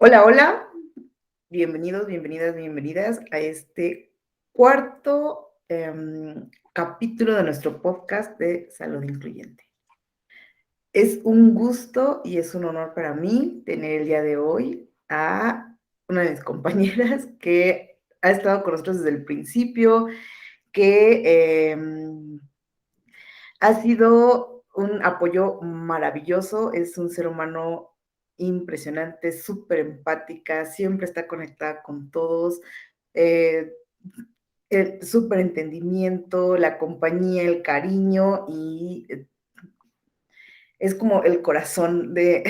Hola, hola, bienvenidos, bienvenidas, bienvenidas a este cuarto capítulo de nuestro podcast de Salud Incluyente. Es un gusto y es un honor para mí tener el día de hoy a una de mis compañeras que ha estado con nosotros desde el principio, que ha sido un apoyo maravilloso, es un ser humano impresionante, súper empática, siempre está conectada con todos, eh, el súper entendimiento, la compañía, el cariño y es como el corazón de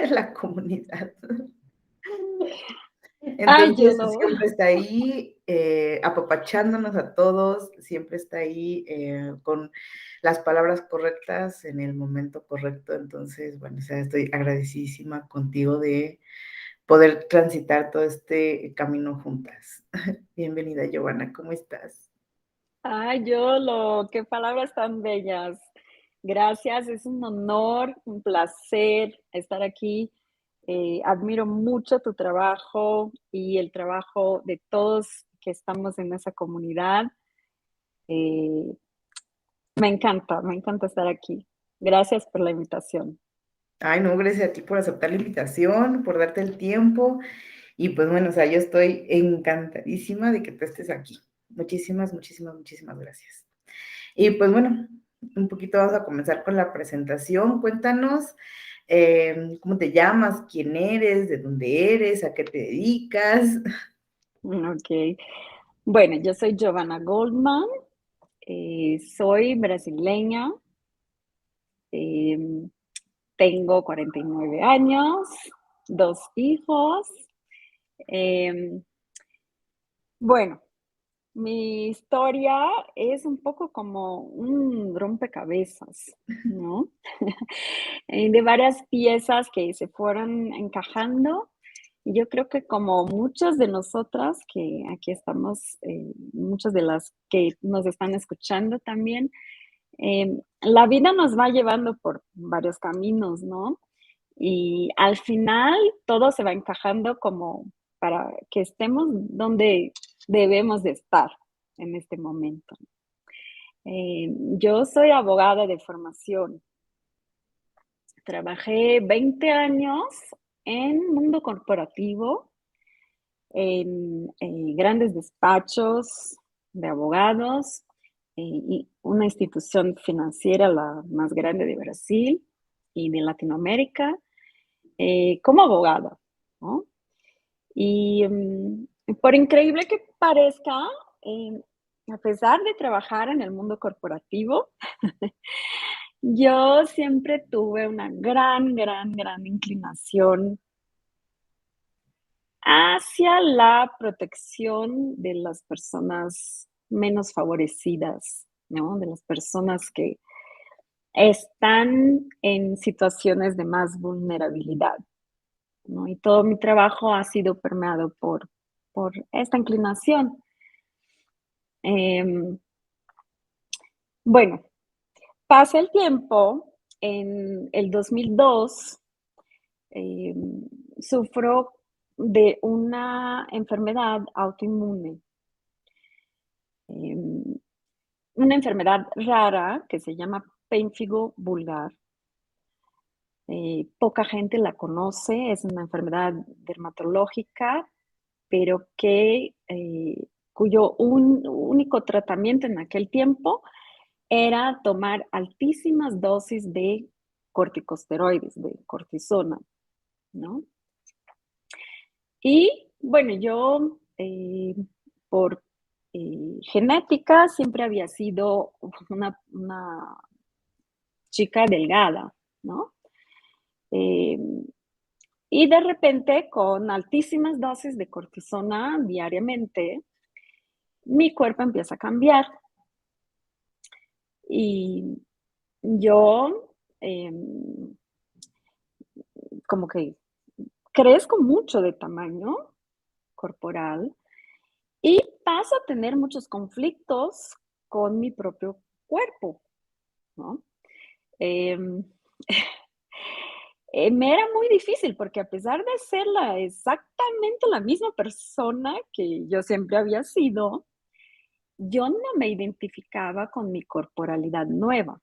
la comunidad. Ay, Entonces, Juno. siempre está ahí, apapachándonos a todos, siempre está ahí, con las palabras correctas en el momento correcto. Entonces, bueno, o sea, estoy agradecidísima contigo de poder transitar todo este camino juntas. Bienvenida, Giovanna, ¿cómo estás? Ay, Yolo, qué palabras tan bellas. Gracias, es un honor, un placer estar aquí. Admiro mucho tu trabajo y el trabajo de todos que estamos en esa comunidad. Eh, me encanta estar aquí. Gracias por la invitación. Ay, no, gracias a ti por aceptar la invitación, por darte el tiempo. Y pues bueno, o sea, yo estoy encantadísima de que tú estés aquí. Muchísimas, muchísimas, muchísimas gracias. Y pues bueno, un poquito vamos a comenzar con la presentación. Cuéntanos cómo te llamas, quién eres, de dónde eres, a qué te dedicas. Ok. Bueno, yo soy Giovanna Goldman, soy brasileña. eh, Tengo 49 años, dos hijos. Eh, bueno, mi historia es un poco como un rompecabezas, ¿no? De varias piezas que se fueron encajando. Y yo creo que como muchas de nosotras que aquí estamos, muchas de las que nos están escuchando también, la vida nos va llevando por varios caminos, ¿no? Y al final todo se va encajando como para que estemos donde debemos de estar en este momento. Yo soy abogada de formación. Trabajé 20 años en mundo corporativo, en grandes despachos de abogados y una institución financiera, la más grande de Brasil y de Latinoamérica, como abogada, ¿no? Y por increíble que parezca, eh, a pesar de trabajar en el mundo corporativo, yo siempre tuve una gran inclinación hacia la protección de las personas menos favorecidas, ¿no? De las personas que están en situaciones de más vulnerabilidad, ¿no? Y todo mi trabajo ha sido permeado por esta inclinación. Em, bueno, pasa el tiempo, en el 2002 sufro de una enfermedad autoinmune, em, una enfermedad rara que se llama pénfigo vulgar. Poca gente la conoce, es una enfermedad dermatológica, pero cuyo único tratamiento en aquel tiempo era tomar altísimas dosis de corticosteroides, de cortisona, ¿no? Y bueno, yo por genética siempre había sido una chica delgada, ¿no? Eh, y de repente, con altísimas dosis de cortisona diariamente, mi cuerpo empieza a cambiar. Y yo como que crezco mucho de tamaño corporal y paso a tener muchos conflictos con mi propio cuerpo, ¿no? Eh, me era muy difícil porque a pesar de ser exactamente la misma persona que yo siempre había sido, yo no me identificaba con mi corporalidad nueva,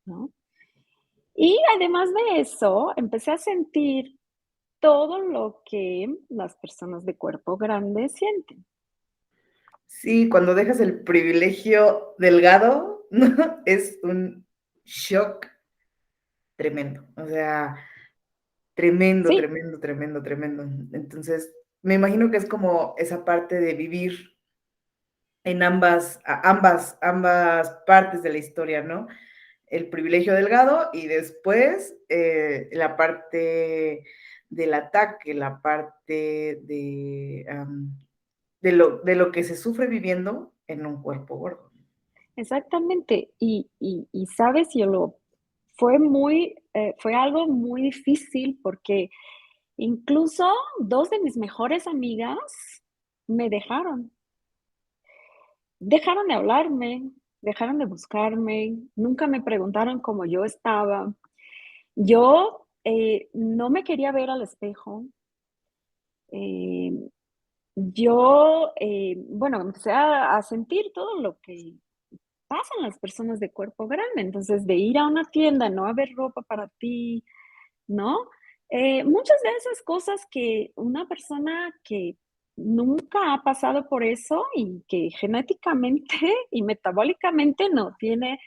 ¿no? Y además de eso, empecé a sentir todo lo que las personas de cuerpo grande sienten. Sí, cuando dejas el privilegio delgado, ¿no? Es un shock tremendo. O sea, tremendo, Sí, tremendo, tremendo, tremendo. Entonces, me imagino que es como esa parte de vivir en ambas partes de la historia, ¿no? El privilegio delgado y después la parte del ataque, la parte de lo que se sufre viviendo en un cuerpo gordo. exactamente. Y sabes, fue algo muy difícil porque incluso dos de mis mejores amigas me dejaron de hablarme, dejaron de buscarme, nunca me preguntaron cómo yo estaba. Yo no me quería ver al espejo. eh, bueno, empecé a sentir todo lo que pasan las personas de cuerpo grande. Entonces, de ir a una tienda, no haber ropa para ti, ¿no? Muchas de esas cosas que una persona que nunca ha pasado por eso y que genéticamente y metabólicamente no tiene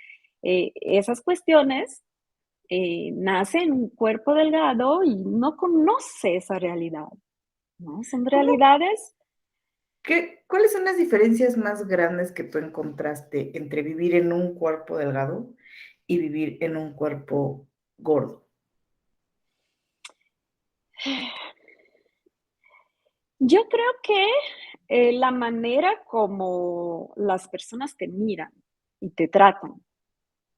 esas cuestiones, nace en un cuerpo delgado y no conoce esa realidad, ¿no? Son ¿Cómo, realidades. cuáles son las diferencias más grandes que tú encontraste entre vivir en un cuerpo delgado y vivir en un cuerpo gordo? Yo creo que la manera como las personas te miran y te tratan,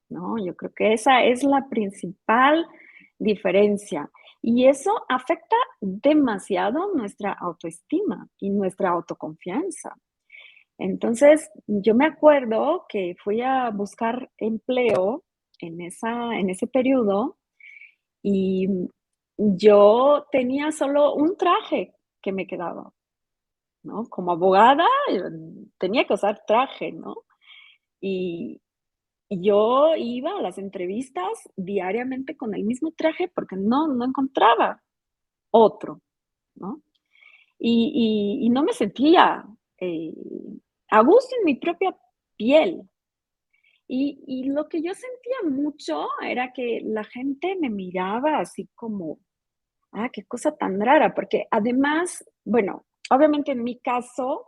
¿no? Yo creo que esa es la principal diferencia. Y eso afecta demasiado nuestra autoestima y nuestra autoconfianza. Entonces, yo me acuerdo que fui a buscar empleo en ese periodo y yo tenía solo un traje que me quedaba, ¿no? Como abogada, tenía que usar traje, ¿no? Y, y yo iba a las entrevistas diariamente con el mismo traje porque no encontraba otro, ¿no? Y no me sentía eh, a gusto en mi propia piel. Y lo que yo sentía mucho era que la gente me miraba así como, qué cosa tan rara, porque además, bueno, obviamente en mi caso,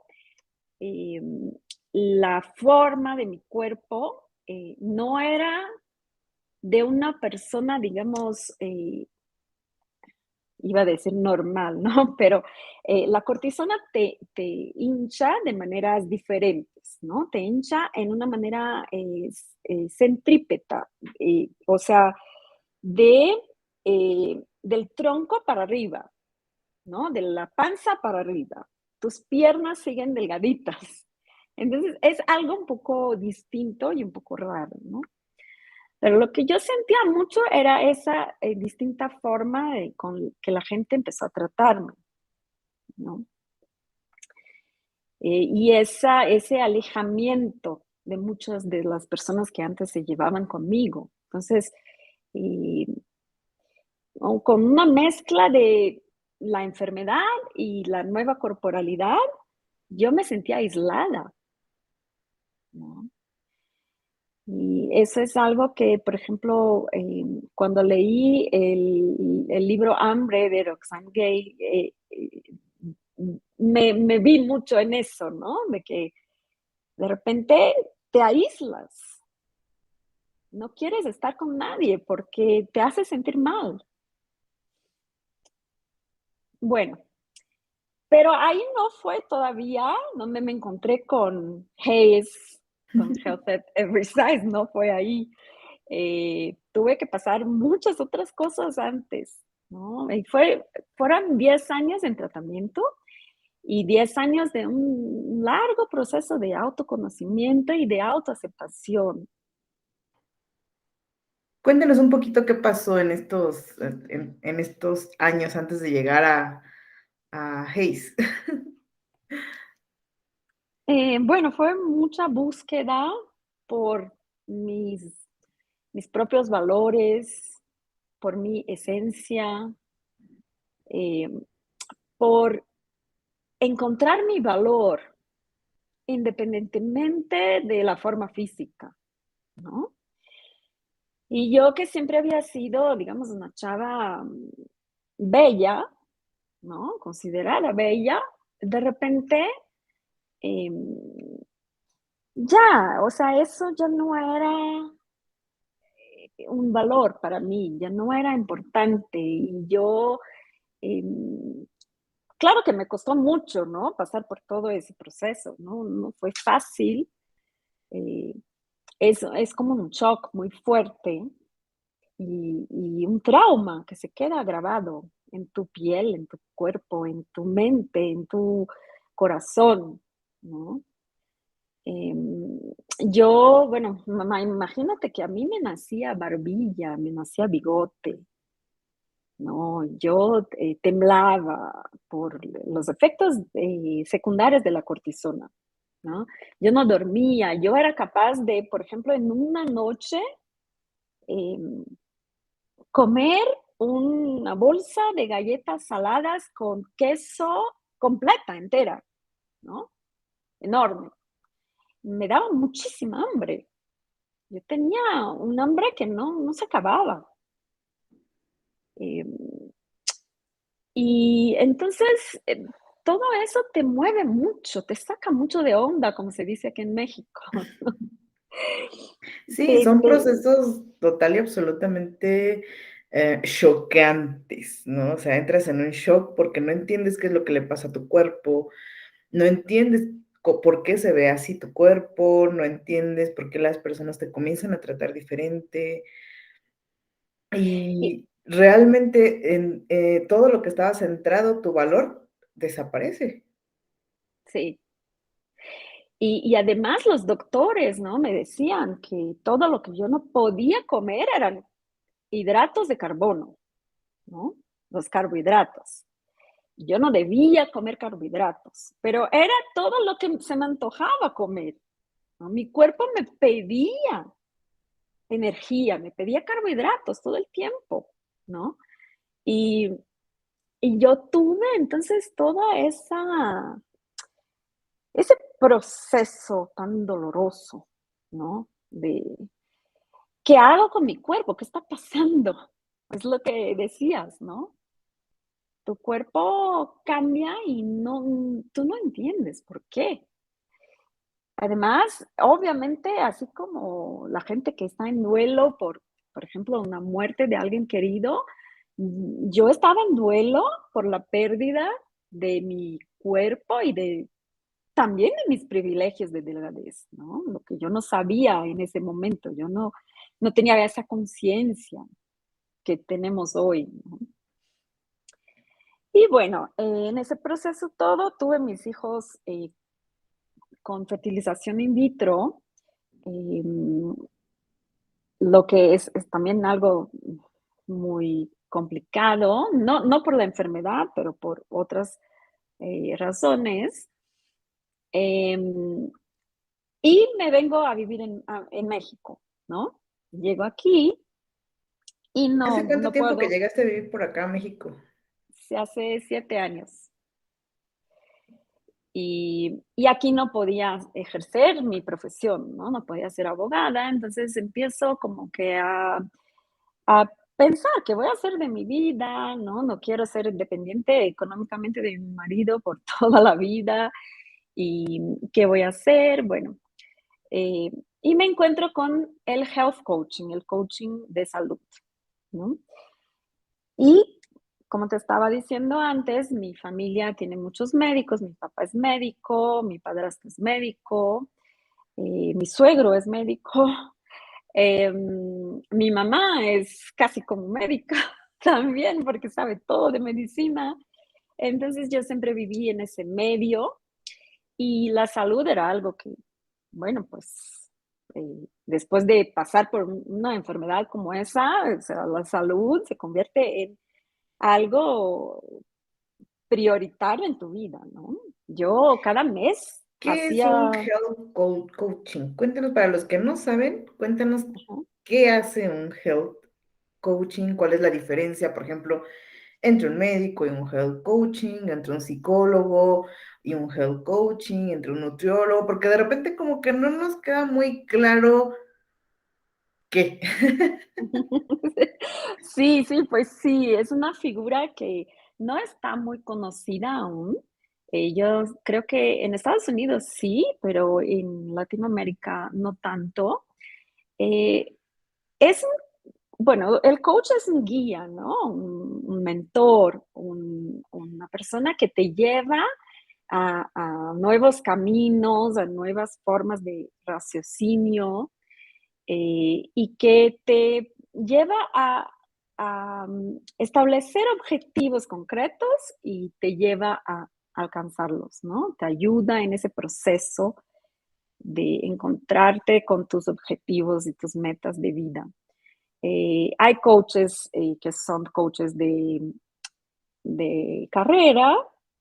em, la forma de mi cuerpo no era de una persona, digamos, iba a decir normal, ¿no? Pero la cortisona te hincha de maneras diferentes, ¿no? Te hincha en una manera centrípeta, o sea, del tronco para arriba, ¿no? De la panza para arriba. Tus piernas siguen delgaditas. Entonces, es algo un poco distinto y un poco raro, ¿no? Pero lo que yo sentía mucho era esa distinta forma con que la gente empezó a tratarme, ¿no? Y ese alejamiento de muchas de las personas que antes se llevaban conmigo. Entonces, y, con una mezcla de la enfermedad y la nueva corporalidad, yo me sentía aislada, ¿no? Y eso es algo que, por ejemplo, cuando leí el libro Hambre de Roxane Gay, me vi mucho en eso, ¿no? De que de repente te aíslas, no quieres estar con nadie porque te hace sentir mal. Bueno, pero ahí no fue todavía donde me encontré con Hayes, con Health at Every Size, no fue ahí. Tuve que pasar muchas otras cosas antes, ¿no? Y fueron 10 años en tratamiento y 10 años de un largo proceso de autoconocimiento y de autoaceptación. Cuéntenos un poquito qué pasó en estos años antes de llegar a Hayes. Bueno, fue mucha búsqueda por mis, mis propios valores, por mi esencia, eh, por encontrar mi valor independientemente de la forma física, ¿no? Y yo que siempre había sido, digamos, una chava bella, ¿no? Considerada bella, de repente, em, ya, o sea, eso ya no era un valor para mí, ya no era importante. Y yo, em, claro que me costó mucho, ¿no? Pasar por todo ese proceso, ¿no? No fue fácil. eh, es como un shock muy fuerte y un trauma que se queda grabado en tu piel, en tu cuerpo, en tu mente, en tu corazón, ¿no? Em, yo, bueno, mamá, imagínate que a mí me nacía barbilla, me nacía bigote, ¿no? Yo temblaba por los efectos secundarios de la cortisona, ¿no? Yo no dormía, yo era capaz de, por ejemplo, en una noche, em, comer una bolsa de galletas saladas con queso completa, entera, ¿no? Enorme. Me daba muchísima hambre. Yo tenía un hambre que no se acababa. Em, y entonces, todo eso te mueve mucho, te saca mucho de onda, como se dice aquí en México. Sí, Te, son te, procesos total y absolutamente, chocantes, ¿no? O sea, entras en un shock porque no entiendes qué es lo que le pasa a tu cuerpo, no entiendes por qué se ve así tu cuerpo, no entiendes por qué las personas te comienzan a tratar diferente. y, Y realmente en todo lo que estaba centrado, tu valor desaparece. sí. Y además los doctores, ¿no? Me decían que todo lo que yo no podía comer eran hidratos de carbono, ¿no? Los carbohidratos. Yo no debía comer carbohidratos, pero era todo lo que se me antojaba comer, ¿no? Mi cuerpo me pedía energía, me pedía carbohidratos todo el tiempo, ¿no? Y, y yo tuve entonces toda ese proceso tan doloroso, ¿no? De, ¿qué hago con mi cuerpo? ¿Qué está pasando? Es lo que decías, ¿no? Tu cuerpo cambia y tú no entiendes por qué. Además, obviamente, así como la gente que está en duelo por ejemplo, una muerte de alguien querido, yo estaba en duelo por la pérdida de mi cuerpo y de también de mis privilegios de delgadez, ¿no? Lo que yo no sabía en ese momento, yo no tenía esa conciencia que tenemos hoy, ¿no? Y bueno, en ese proceso todo, tuve mis hijos con fertilización in vitro, em, lo que es también algo muy complicado, no por la enfermedad, pero por otras razones. Em, y me vengo a vivir en México, ¿no? Llego aquí y ¿Hace cuánto no tiempo que puedo, llegaste a vivir por acá a México? se hace 7 años. Y aquí no podía ejercer mi profesión, ¿no? No podía ser abogada, entonces empiezo como que a pensar qué voy a hacer de mi vida, ¿no? No quiero ser dependiente económicamente de mi marido por toda la vida y qué voy a hacer, bueno, eh, y me encuentro con el health coaching, el coaching de salud, ¿no? Y como te estaba diciendo antes, mi familia tiene muchos médicos, mi papá es médico, mi padrastro es médico, mi suegro es médico, mi mamá es casi como médica también porque sabe todo de medicina. Entonces yo siempre viví en ese medio y la salud era algo que, bueno, pues después de pasar por una enfermedad como esa, o sea, la salud se convierte en algo prioritario en tu vida, ¿no? Yo cada mes ¿Qué es un hacía, health coaching? Cuéntanos, para los que no saben, cuéntanos ajá, qué hace un health coaching, cuál es la diferencia, por ejemplo, entre un médico y un health coaching, entre un psicólogo y un health coaching, entre un nutriólogo, porque de repente como que no nos queda muy claro qué. sí, sí, pues sí, es una figura que no está muy conocida aún. Yo creo que en Estados Unidos sí, pero en Latinoamérica no tanto. Eh, es bueno, el coach es un guía, ¿no? Un mentor, una persona que te lleva a nuevos caminos, a nuevas formas de raciocinio, y que te lleva a establecer objetivos concretos y te lleva a alcanzarlos, ¿no? Te ayuda en ese proceso de encontrarte con tus objetivos y tus metas de vida. Hay coaches que son coaches de carrera,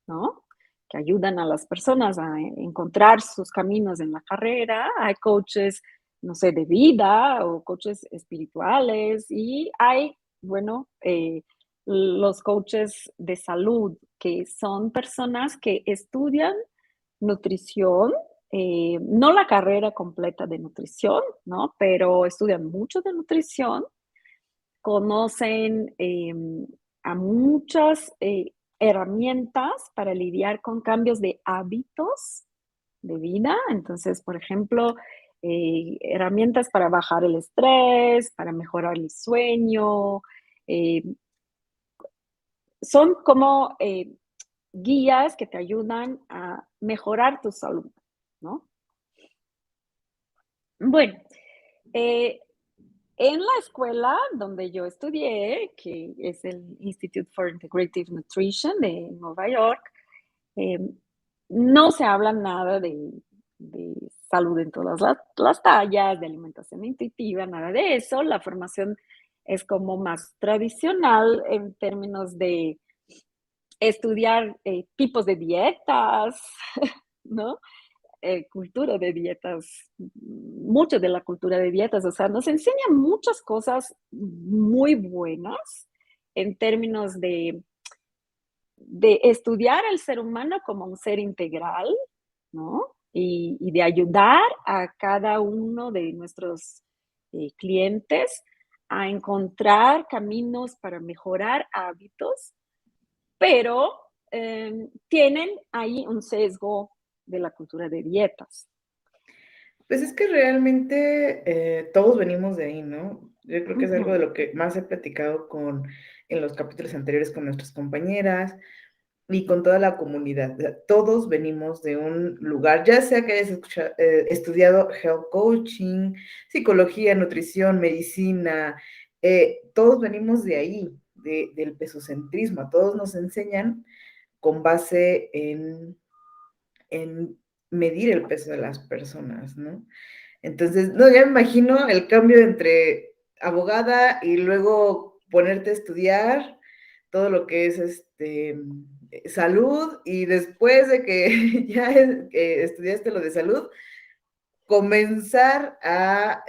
¿no? Que ayudan a las personas a encontrar sus caminos en la carrera. Hay coaches, no sé, de vida o coaches espirituales y hay, bueno, los coaches de salud, que son personas que estudian nutrición, no la carrera completa de nutrición, ¿no? Pero estudian mucho de nutrición, conocen a muchas herramientas para lidiar con cambios de hábitos de vida. Entonces, por ejemplo, herramientas para bajar el estrés, para mejorar el sueño. eh, Son como guías que te ayudan a mejorar tu salud, ¿no? Bueno, eh, en la escuela donde yo estudié, que es el Institute for Integrative Nutrition de Nueva York, eh, no se habla nada de salud en todas las tallas, de alimentación intuitiva, nada de eso. La formación es como más tradicional en términos de estudiar tipos de dietas, ¿no? Cultura de dietas, mucho de la cultura de dietas, o sea, nos enseña muchas cosas muy buenas en términos de estudiar al ser humano como un ser integral, ¿no? Y de ayudar a cada uno de nuestros clientes a encontrar caminos para mejorar hábitos, pero tienen ahí un sesgo de la cultura de dietas. Pues es que realmente todos venimos de ahí, ¿no? Yo creo que es algo de Ujú. lo que más he platicado en los capítulos anteriores con nuestras compañeras y con toda la comunidad. Todos venimos de un lugar, ya sea que hayas estudiado health coaching, psicología, nutrición, medicina, todos venimos de ahí, del pesocentrismo. A todos nos enseñan con base en medir el peso de las personas, ¿no? Entonces, no, ya me imagino el cambio entre abogada y luego ponerte a estudiar todo lo que es salud, y después de que ya estudiaste lo de salud, comenzar a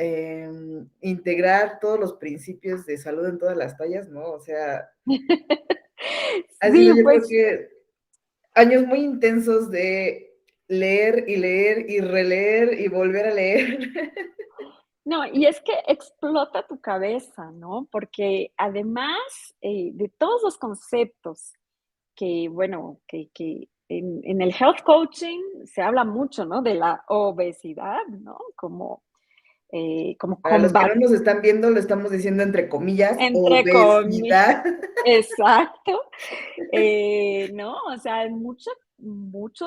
integrar todos los principios de salud en todas las tallas, ¿no? O sea, ha sido Sí, yo creo pues, que años muy intensos de leer y leer y releer y volver a leer. no, y es que explota tu cabeza, ¿no? Porque además de todos los conceptos que, bueno, que en el health coaching se habla mucho, ¿no? De la obesidad, ¿no? Como Para los que no combatir, nos están viendo, lo estamos diciendo entre comillas, entre comillas, obesidad. exacto, ¿no? O sea, hay mucho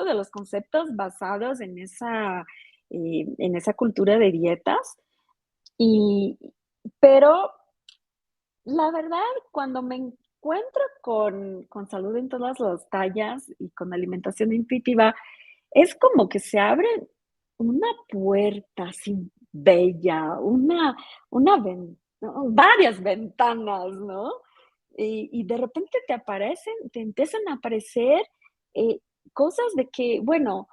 de los conceptos basados en esa cultura de dietas. Y, pero la verdad, cuando me encuentro con salud en todas las tallas y con alimentación intuitiva, es como que se abre una puerta así bella, varias ventanas, ¿no? Y de repente te empiezan a aparecer eh, cosas de que, bueno,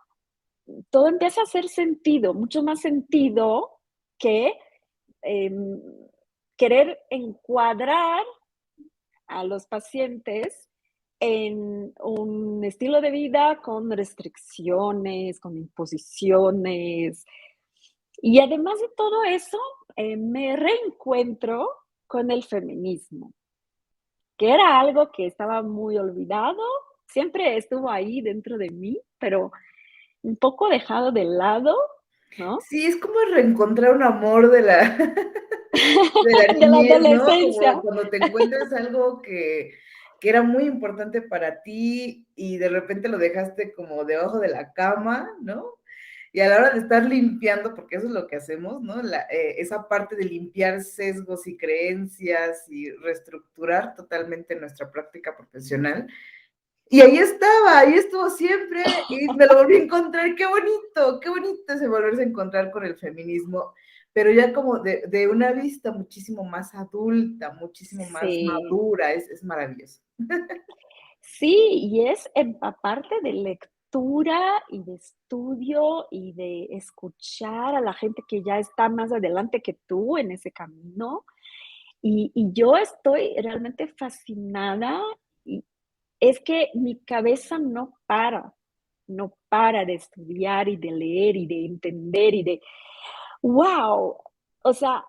todo empieza a hacer sentido, mucho más sentido que em, querer encuadrar a los pacientes en un estilo de vida con restricciones, con imposiciones. Y además de todo eso, me reencuentro con el feminismo, que era algo que estaba muy olvidado, siempre estuvo ahí dentro de mí, pero un poco dejado de lado, ¿no? Sí, es como reencontrar un amor de la de la De la niñez, ¿no? Como adolescencia. cuando te encuentras algo que era muy importante para ti y de repente lo dejaste como debajo de la cama, ¿no? Y a la hora de estar limpiando, porque eso es lo que hacemos, ¿no? Esa parte de limpiar sesgos y creencias y reestructurar totalmente nuestra práctica profesional. Y ahí estaba, ahí estuvo siempre y me lo volví a encontrar. Qué bonito es volverse a encontrar con el feminismo, pero ya como de una vista muchísimo más adulta, muchísimo más Sí, madura, es maravilloso. sí, y es empaparte de lectura y de estudio y de escuchar a la gente que ya está más adelante que tú en ese camino. Y yo estoy realmente fascinada y es que mi cabeza no para de estudiar y de leer y de entender y de, wow, o sea,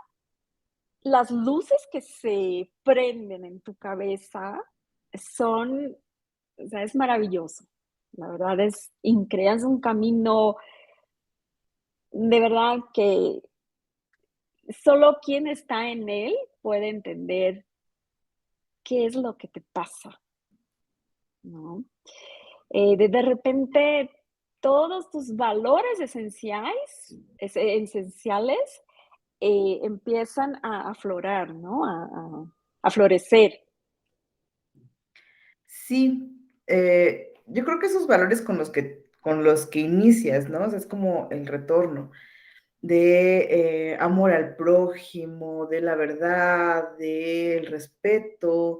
las luces que se prenden en tu cabeza son, o sea, es maravilloso. La verdad es increíble, es un camino de verdad que solo quien está en él puede entender qué es lo que te pasa, ¿no? De repente, todos tus valores esenciales empiezan a aflorar, ¿no? A florecer. Sí, yo creo que esos valores con los que inicias, ¿no? O sea, es como el retorno de amor al prójimo, de la verdad, del respeto,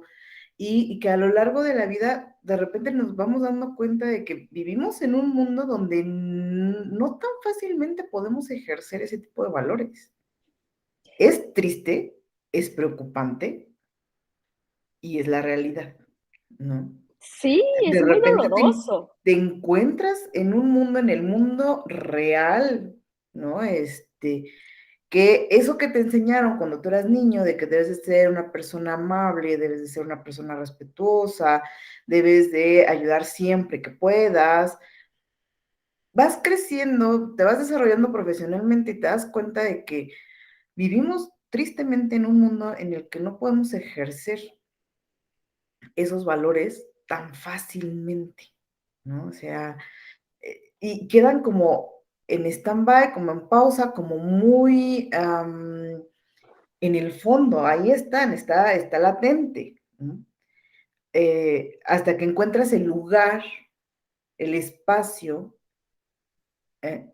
y que a lo largo de la vida de repente nos vamos dando cuenta de que vivimos en un mundo donde no tan fácilmente podemos ejercer ese tipo de valores. Es triste, es preocupante y es la realidad, ¿no? Sí, es De muy repente doloroso. te encuentras en un mundo, en el mundo real, ¿no? Que eso que te enseñaron cuando tú eras niño, de que debes de ser una persona amable, debes de ser una persona respetuosa, debes de ayudar siempre que puedas, vas creciendo, te vas desarrollando profesionalmente y te das cuenta de que vivimos tristemente en un mundo en el que no podemos ejercer esos valores tan fácilmente, ¿no? O sea, y quedan como en stand-by, como en pausa, como muy en el fondo, ahí están, está latente, ¿no? Hasta que encuentras el lugar, el espacio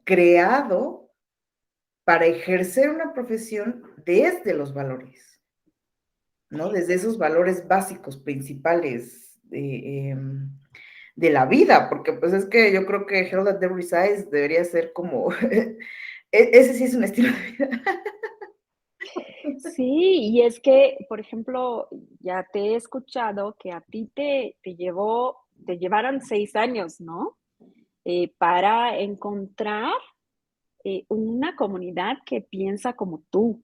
creado para ejercer una profesión desde los valores, ¿no? Desde esos valores básicos, principales de la vida, porque pues es que yo creo que Hell at Every Size debería ser como, ese sí es un estilo de vida. Sí, y es que, por ejemplo, ya te he escuchado que a ti te llevaron 6 años, ¿no? Para encontrar una comunidad que piensa como tú,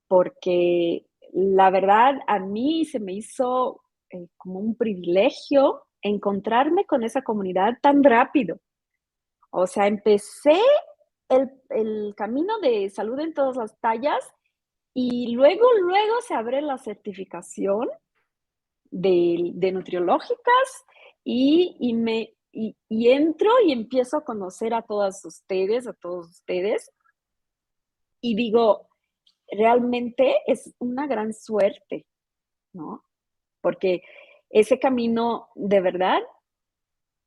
porque la verdad a mí se me hizo como un privilegio encontrarme con esa comunidad tan rápido. O sea, empecé el camino de salud en todas las tallas y luego se abre la certificación de nutriológicas y entro y empiezo a conocer a todos ustedes, y digo, realmente es una gran suerte, ¿no? Porque ese camino de verdad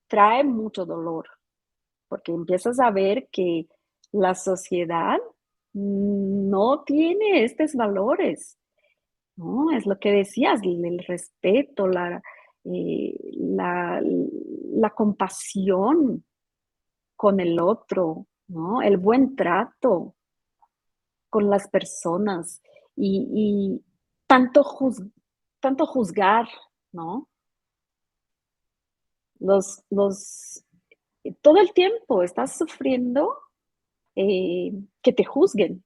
trae mucho dolor, porque empiezas a ver que la sociedad no tiene estos valores, ¿no? Es lo que decías, el respeto, la compasión con el otro, ¿no? El buen trato con las personas y tanto, tanto juzgar, ¿no? Los, todo el tiempo estás sufriendo que te juzguen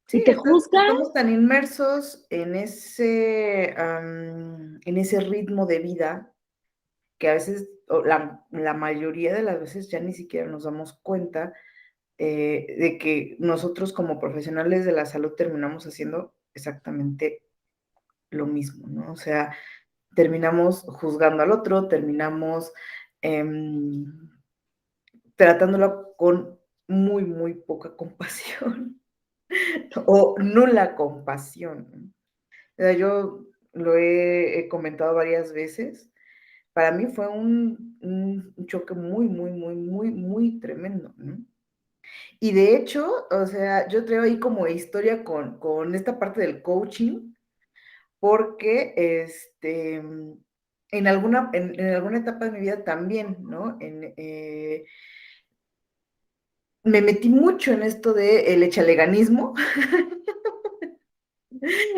Sí, y te juzgan, estamos tan inmersos en ese ritmo de vida que a veces, o la mayoría de las veces ya ni siquiera nos damos cuenta de que nosotros como profesionales de la salud terminamos haciendo exactamente lo mismo, ¿no? O sea, terminamos juzgando al otro, terminamos tratándolo con muy, muy poca compasión o nula compasión. O sea, yo lo he comentado varias veces. Para mí fue un choque muy, muy, muy, muy, muy tremendo, ¿no? Y de hecho, o sea, yo traigo ahí como historia con esta parte del coaching, porque en alguna etapa de mi vida también, ¿no? Me metí mucho en esto de el echaleganismo,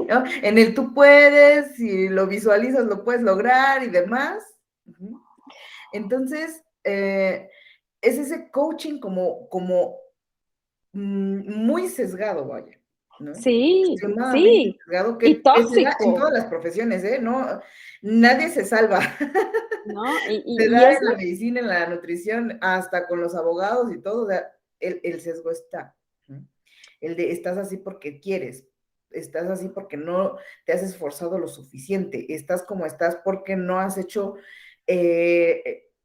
¿no? En el tú puedes, si lo visualizas, lo puedes lograr y demás. Entonces, es ese coaching como muy sesgado, vaya, ¿no? sí, Extremadamente sí, sesgado, y que se da en tóxico, todas las profesiones, ¿eh? No, nadie se salva. ¿no? Y, Se y da es en la medicina, en la nutrición, hasta con los abogados y todo, o sea, el sesgo está. ¿No? El de estás así porque quieres, estás así porque no te has esforzado lo suficiente, estás como estás porque no has hecho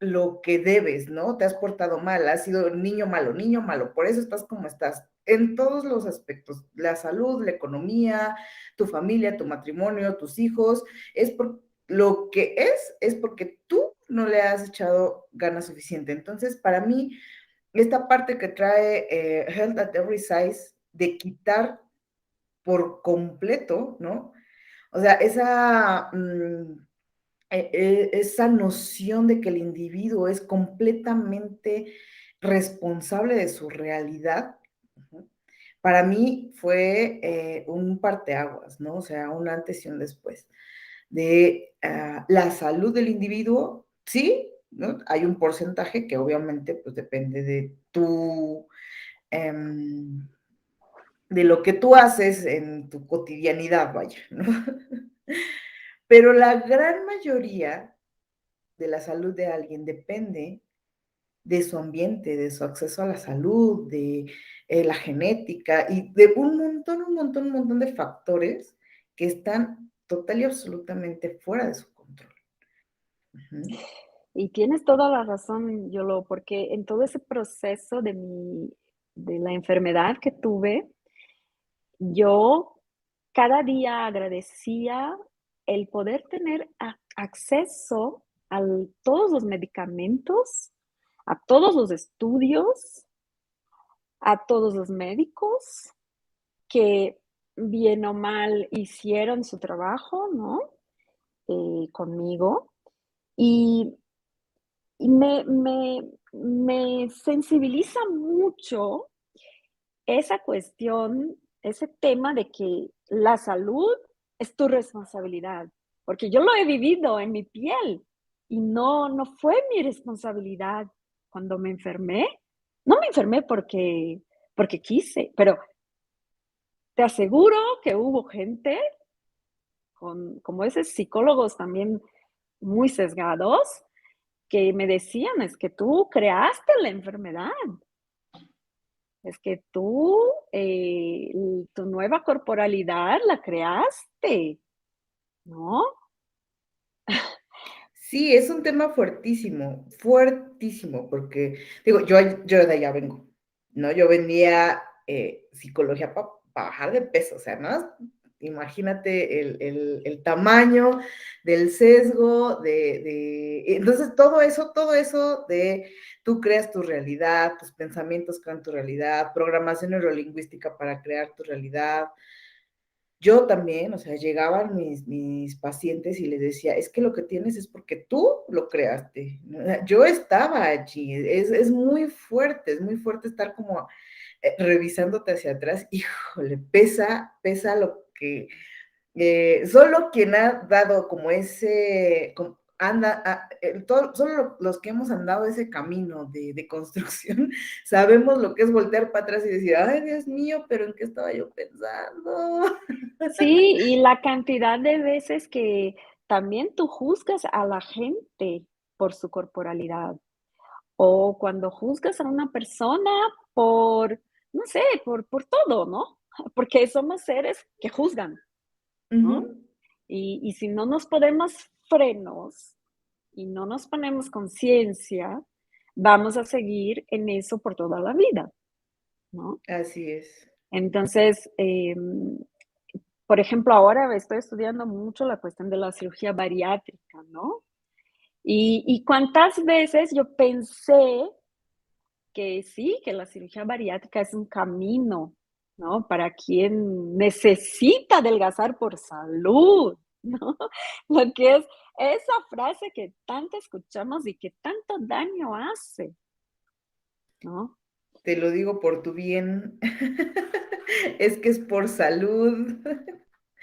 lo que debes, ¿no? Te has portado mal, has sido niño malo, por eso estás como estás, en todos los aspectos, la salud, la economía, tu familia, tu matrimonio, tus hijos, es por lo que es porque tú no le has echado ganas suficiente. Entonces, para mí, esta parte que trae Health at Every Size, de quitar por completo, ¿no? O sea, esa noción de que el individuo es completamente responsable de su realidad, ¿no? Para mí fue un parteaguas, ¿no? O sea, un antes y un después de la salud del individuo, sí, ¿no? Hay un porcentaje que obviamente pues depende de de lo que tú haces en tu cotidianidad, vaya, ¿no? Pero la gran mayoría de la salud de alguien depende de su ambiente, de su acceso a la salud, de la genética y de un montón de factores que están total y absolutamente fuera de su control. Ujú. y tienes toda la razón, Yolo, porque en todo ese proceso de la enfermedad que tuve, yo cada día agradecía el poder tener acceso a todos los medicamentos, a todos los estudios, a todos los médicos que bien o mal hicieron su trabajo, ¿no? Conmigo. Y, y me sensibiliza mucho esa cuestión, ese tema de que la salud es tu responsabilidad, porque yo lo he vivido en mi piel y no fue mi responsabilidad cuando me enfermé. No me enfermé porque quise, pero te aseguro que hubo gente como esos psicólogos también muy sesgados que me decían, es que tú creaste la enfermedad. Es que tú, tu nueva corporalidad la creaste, ¿no? Sí, es un tema fuertísimo, fuertísimo, porque digo, yo de allá vengo, ¿no? Yo vendía psicología para bajar de peso, o sea, ¿no? imagínate el tamaño del sesgo, entonces todo eso de tú creas tu realidad, tus pensamientos crean tu realidad, programación neurolingüística para crear tu realidad. Yo también, o sea, llegaban mis pacientes y les decía, es que lo que tienes es porque tú lo creaste. Yo estaba allí, es muy fuerte estar como revisándote hacia atrás. Híjole, pesa lo que solo quien ha dado como solo los que hemos andado ese camino de construcción, sabemos lo que es voltear para atrás y decir, ay, Dios mío, pero ¿en qué estaba yo pensando? Sí, y la cantidad de veces que también tú juzgas a la gente por su corporalidad, o cuando juzgas a una persona por, no sé, por todo, ¿no? Porque somos seres que juzgan, ¿no? Ujú. Y si no nos ponemos frenos y no nos ponemos conciencia, vamos a seguir en eso por toda la vida, ¿no? Así es. Entonces, por ejemplo, ahora estoy estudiando mucho la cuestión de la cirugía bariátrica, ¿no? Y cuántas veces yo pensé que sí, que la cirugía bariátrica es un camino, ¿no? Para quien necesita adelgazar por salud, ¿no? Lo que es esa frase que tanto escuchamos y que tanto daño hace, ¿no? Te lo digo por tu bien. Es que es por salud.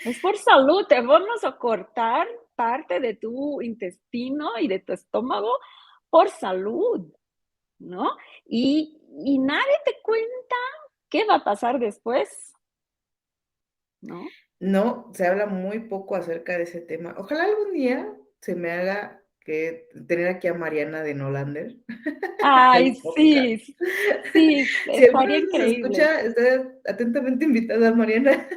Es por salud, te vamos a cortar parte de tu intestino y de tu estómago por salud, ¿no? Y nadie te cuenta qué va a pasar después, ¿no? No, se habla muy poco acerca de ese tema. Ojalá algún día se me haga que tener aquí a Mariana de Nolander Ay, al podcast. sí, sí, Si alguna estaría vez se increíble. escucha, está atentamente invitada Mariana,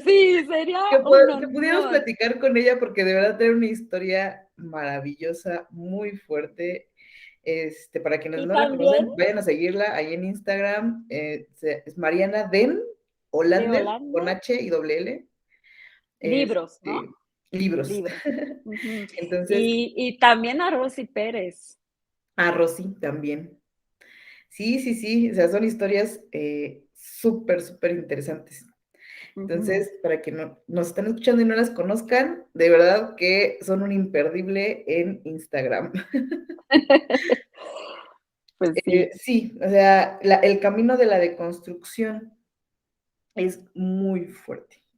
Sí, sería que, un que pudiéramos honor. platicar con ella porque de verdad tiene una historia maravillosa, muy fuerte. Para quienes Y no la también conocen, vayan a seguirla ahí en Instagram. Es Mariana Den de Olander, Holanda, con H y doble L. libros, ¿no? Este, libros. Libros. Ujú. Entonces, Y también a Rosy Pérez. a Rosy también. Sí, sí, sí, o sea, son historias súper, súper interesantes. Ujú. Entonces, para que nos están escuchando y no las conozcan, de verdad que son un imperdible en Instagram. Pues sí. Sí, o sea, el camino de la deconstrucción es muy,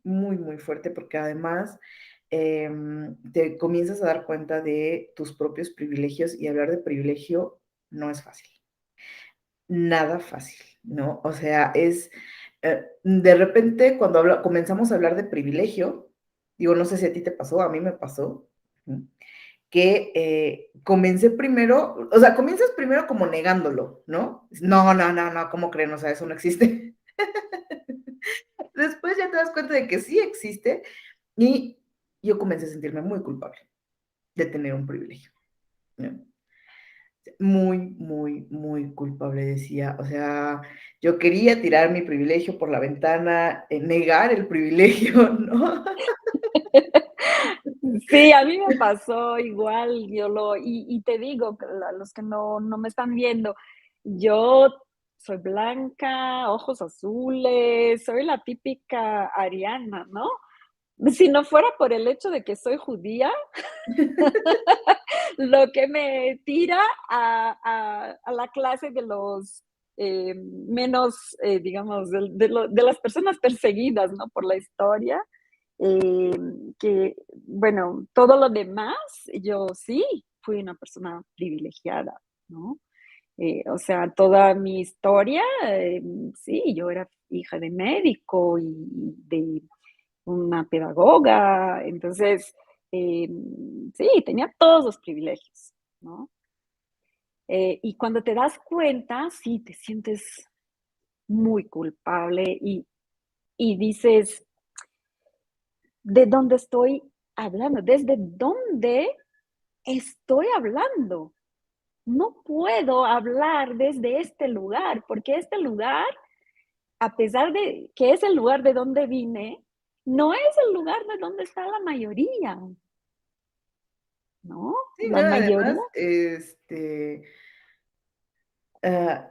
muy fuerte, porque además te comienzas a dar cuenta de tus propios privilegios y hablar de privilegio no es fácil. Nada fácil, ¿no? O sea, de repente cuando comenzamos a hablar de privilegio, digo, no sé si a ti te pasó, a mí me pasó, que comencé primero, o sea, comienzas primero como negándolo, ¿no? No, no, no, no, ¿cómo creen? O sea, eso no existe. Después ya te das cuenta de que sí existe y yo comencé a sentirme muy culpable de tener un privilegio, ¿no? Muy, muy, muy culpable, decía. O sea, yo quería tirar mi privilegio por la ventana, negar el privilegio, ¿no? Sí, a mí me pasó igual, y te digo, los que no me están viendo, yo soy blanca, ojos azules, soy la típica ariana, ¿no? Si no fuera por el hecho de que soy judía, lo que me tira a la clase de los menos, digamos, de las personas perseguidas, ¿no? Por la historia. Eh, que, bueno, todo lo demás, yo sí fui una persona privilegiada, ¿no? O sea, toda mi historia, sí, yo era hija de médico y de una pedagoga, entonces, sí, tenía todos los privilegios, ¿no? Y cuando te das cuenta, sí, te sientes muy culpable y dices, ¿de dónde estoy hablando? ¿Desde dónde estoy hablando? No puedo hablar desde este lugar, porque este lugar a pesar de que es el lugar de donde vine, no es el lugar de donde está la mayoría, ¿no? Sí, ¿no? La Además, mayoría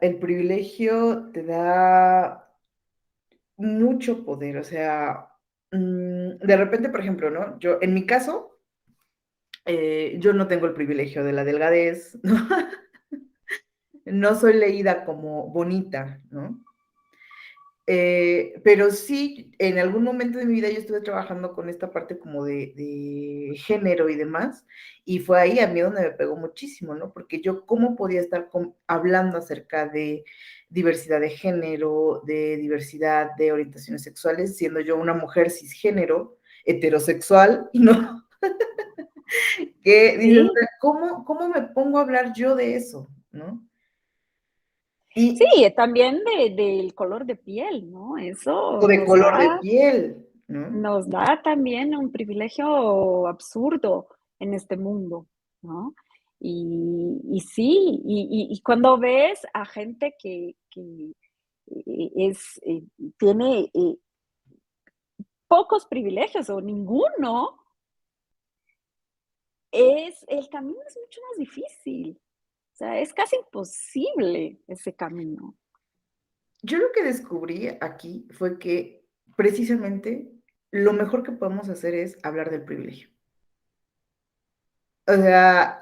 el privilegio te da mucho poder, o sea, de repente, por ejemplo, ¿no? Yo, en mi caso, yo no tengo el privilegio de la delgadez, ¿no? No soy leída como bonita, ¿no? Pero sí, en algún momento de mi vida yo estuve trabajando con esta parte como de género y demás, y fue ahí a mí donde me pegó muchísimo, ¿no? Porque yo cómo podía estar hablando acerca de diversidad de género, de diversidad de orientaciones sexuales, siendo yo una mujer cisgénero, heterosexual, y no, que dices, sí, ¿cómo me pongo a hablar yo de eso, ¿no? sí, Y, también del color de piel, ¿no? o Eso de color de piel, ¿no? nos da también un privilegio absurdo en este mundo, ¿no? Y sí, y cuando ves a gente que es, tiene pocos privilegios o ninguno, el camino es mucho más difícil. O sea, es casi imposible ese camino. Yo lo que descubrí aquí fue que precisamente lo mejor que podemos hacer es hablar del privilegio. O sea,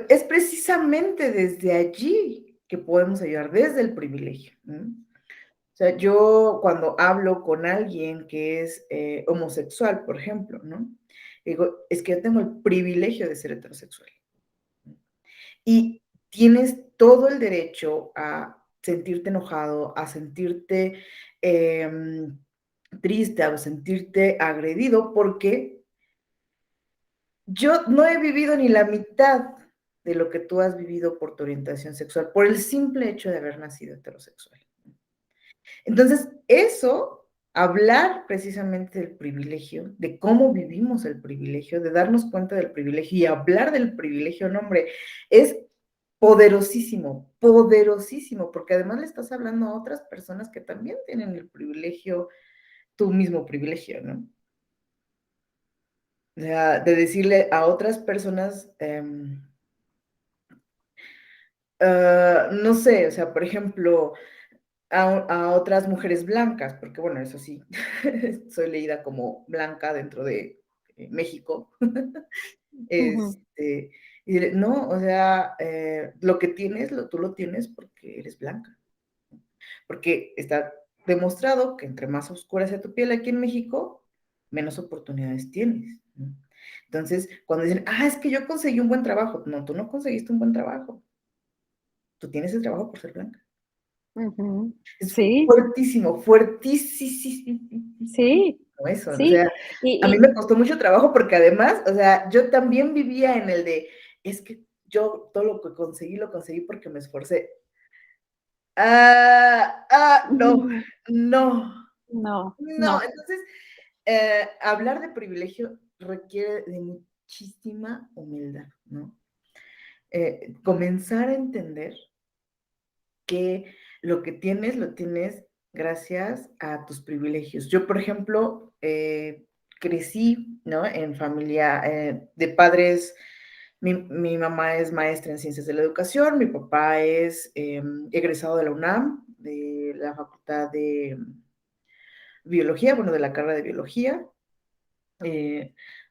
es precisamente desde allí que podemos ayudar, desde el privilegio, ¿no? O sea, yo cuando hablo con alguien que es homosexual, por ejemplo, ¿no? Digo, es que yo tengo el privilegio de ser heterosexual. Y tienes todo el derecho a sentirte enojado, a sentirte triste, a sentirte agredido, porque yo no he vivido ni la mitad de lo que tú has vivido por tu orientación sexual, por el simple hecho de haber nacido heterosexual. Entonces, eso, hablar precisamente del privilegio, de cómo vivimos el privilegio, de darnos cuenta del privilegio y hablar del privilegio, no, hombre, es poderosísimo, poderosísimo, porque además le estás hablando a otras personas que también tienen el privilegio, tu mismo privilegio, ¿no? O sea, de decirle a otras personas, no sé, o sea, por ejemplo, a otras mujeres blancas, porque bueno, eso sí, soy leída como blanca dentro de México, Ujú, este, y diré, no, o sea, lo que tienes, tú lo tienes porque eres blanca, porque está demostrado que entre más oscura sea tu piel aquí en México, menos oportunidades tienes, ¿no? Entonces, cuando dicen, es que yo conseguí un buen trabajo, no, tú no conseguiste un buen trabajo, tú tienes el trabajo por ser blanca. ujú. Es Sí, fuertísimo, fuertísimo sí, eso. O sí. sea, a mí Y, me costó mucho trabajo porque además, o sea, yo también vivía en el de, es que yo todo lo que conseguí, lo conseguí porque me esforcé. No, y no, no, no. no. Entonces, hablar de privilegio requiere de muchísima humildad, ¿no? Comenzar a entender que lo tienes gracias a tus privilegios. Yo, por ejemplo, crecí, ¿no? En familia de padres, mi mamá es maestra en ciencias de la educación, mi papá es egresado de la UNAM, de la Facultad de Biología, bueno, de la carrera de Biología.